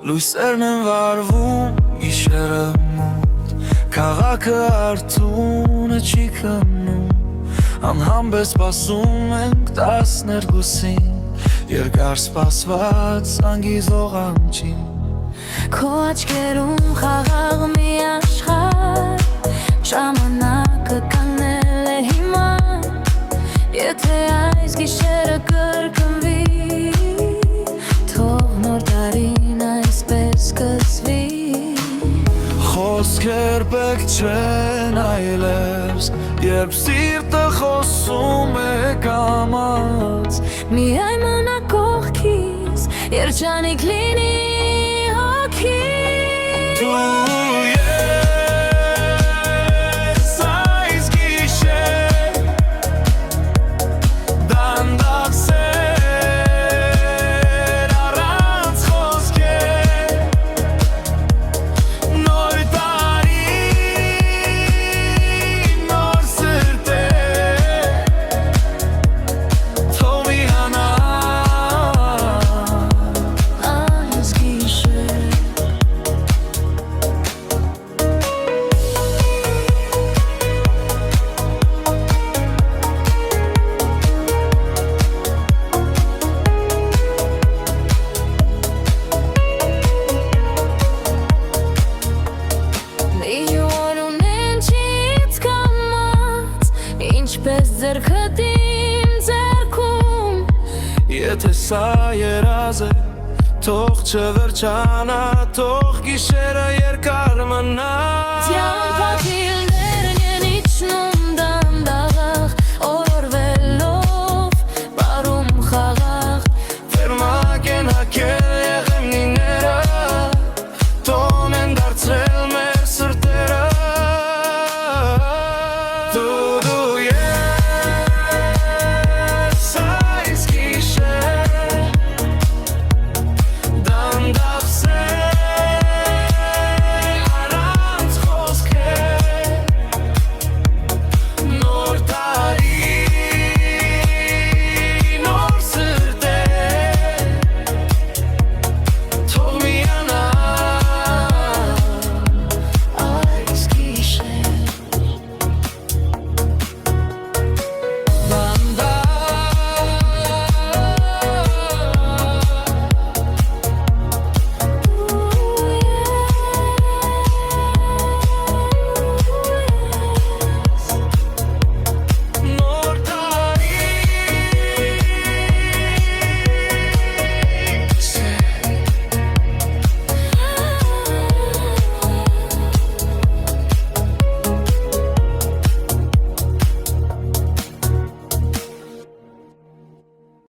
Լույսերն են վարվում գիշերը մոտ Քաղաքը արթունը չի քնում Անհամբեր սպասում ենք 12-ին Երկար սպասված անգիզող ամջին Քո աչքերում խաղաղ մի աշխարհ Ժամանակը կանգնել է հիմա Եթե այս գիշերը կրկնվի Թող նոր տարին այսպես սկսվի Խոսքեր պետք չեն այլևս Երբ սիրտը խոսում է կամաց Միայն մնա կողքիս Երջանիկ լինի հոգիս Դու ես այս գիշեր Դանդաղսեր առանց խոսքեր Նոր տարի, նոր սրտեր Թող մի հանա Այս գիշեր Ինչպես ձեռքդ իմ ձեռքում Եթե սա երազ է, թող չվերջանա, թող գիշերը երկար մնա